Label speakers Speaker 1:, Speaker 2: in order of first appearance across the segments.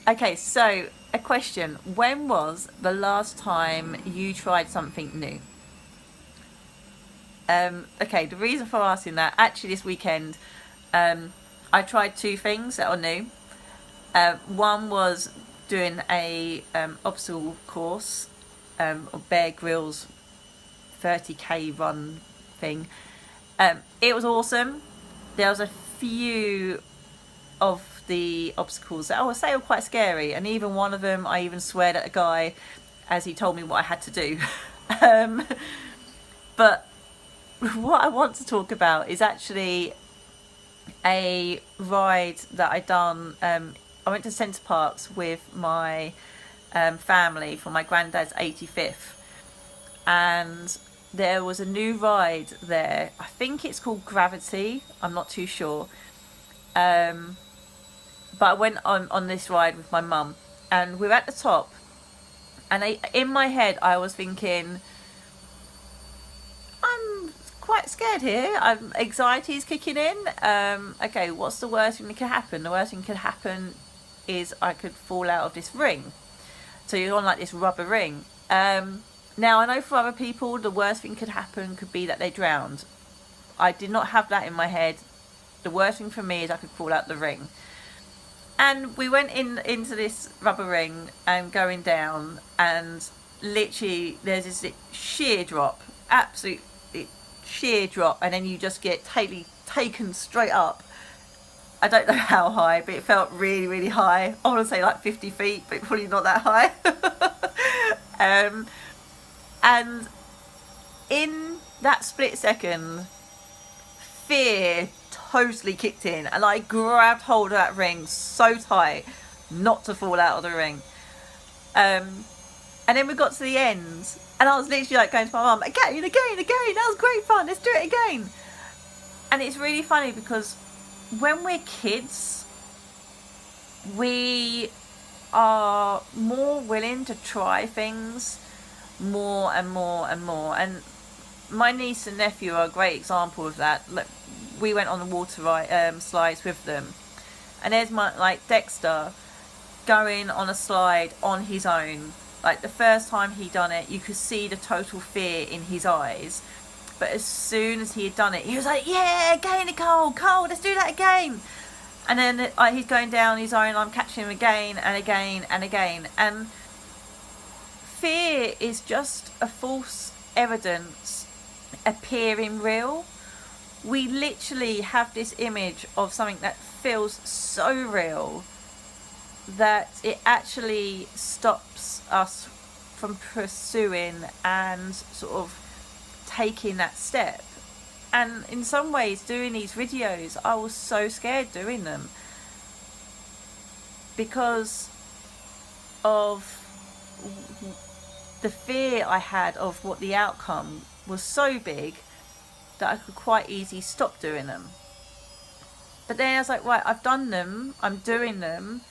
Speaker 1: Okay, so a question. When was the last time you tried something new? Okay, the reason for asking that, actually this weekend, I tried two things that are new. One was doing a obstacle course, of Bear Grylls 30k run thing. It was awesome. There was a few of the obstacles that I would say were quite scary, and even one of them I even sweared at a guy as he told me what I had to do. um, but what I want to talk about is actually a ride that I done. I went to Centre Parks with my family for my granddad's 85th, and there was a new ride there. I think it's called Gravity. I'm not too sure. Um, but I went on this ride with my mum, and we were at the top. And in my head, I was thinking, I'm quite scared here. Anxiety is kicking in. Okay, what's the worst thing that could happen? The worst thing that could happen is I could fall out of this ring. So you're on like this rubber ring. Now I know for other people the worst thing could happen could be that they drowned. I did not have that in my head. The worst thing for me is I could fall out the ring. And we went into this rubber ring and going down, and literally there's this sheer drop, absolute sheer drop, and then you just get taken straight up. I don't know how high, but it felt really, really high. I want to say like 50 feet, but probably not that high. um, and in that split second, fear totally kicked in, and I grabbed hold of that ring so tight not to fall out of the ring. And then we got to the end, and I was literally like going to my mum, again, that was great fun, let's do it again. And it's really funny because when we're kids, we are more willing to try things more and more and more. And my niece and nephew are a great example of that. Look, we went on the water slides with them, and there's my like Dexter going on a slide on his own. Like the first time he done it, you could see the total fear in his eyes. But as soon as he had done it, he was like, "Yeah, again, Nicole, Cole, let's do that again." And then he's going down his own. I'm catching him again and again and again. And fear is just a false evidence appearing real. We literally have this image of something that feels so real that it actually stops us from pursuing and sort of taking that step. And in some ways, doing these videos, I was so scared doing them because of the fear I had of what the outcome was so big that I could quite easily stop doing them. But then I was like, right, I've done them, I'm doing them.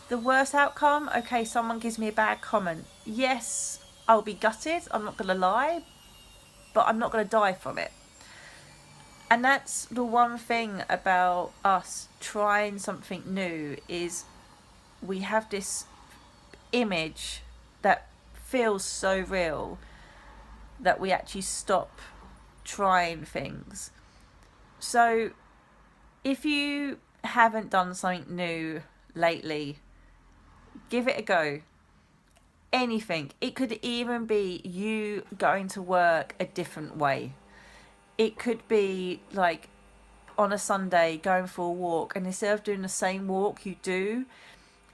Speaker 1: The worst outcome, okay, someone gives me a bad comment. Yes, I'll be gutted, I'm not going to lie, but I'm not going to die from it. And that's the one thing about us trying something new is we have this image that feels so real that we actually stop trying things. So if you haven't done something new lately, give it a go. Anything. It could even be you going to work a different way. It could be like on a Sunday going for a walk, and instead of doing the same walk you do,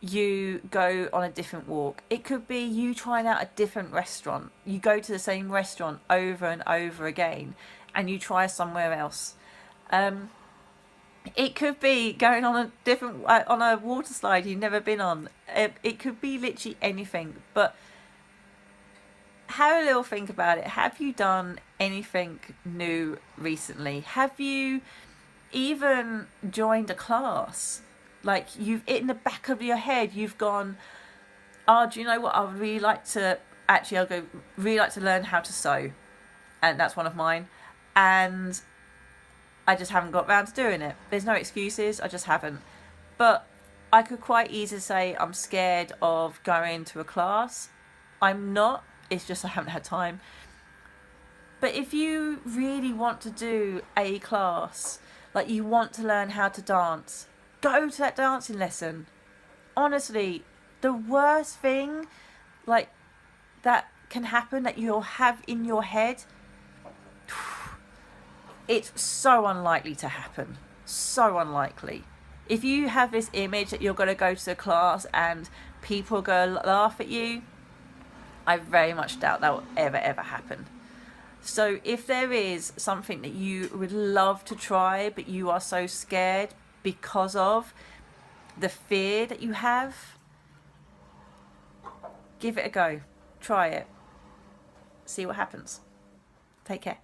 Speaker 1: you go on a different walk. It could be you trying out a different restaurant. You go to the same restaurant over and over again and you try somewhere else. It could be going on a different on a water slide you've never been on. It could be literally anything. But have a little think about it. Have you done anything new recently? Have you even joined a class? Like you've in the back of your head, you've gone, oh, do you know what? I would really like to actually. I'll go really like to learn how to sew, and that's one of mine. And I just haven't got round to doing it. There's no excuses. I just haven't. But I could quite easily say I'm scared of going to a class. I'm not, it's just I haven't had time. But if you really want to do a class, like you want to learn how to dance, go to that dancing lesson. Honestly, the worst thing like that can happen that you'll have in your head, it's so unlikely to happen. So unlikely. If you have this image that you're going to go to the class and people go laugh at you, I very much doubt that will ever happen. So if there is something that you would love to try but you are so scared because of the fear that you have, give it a go. Try it. See what happens. Take care.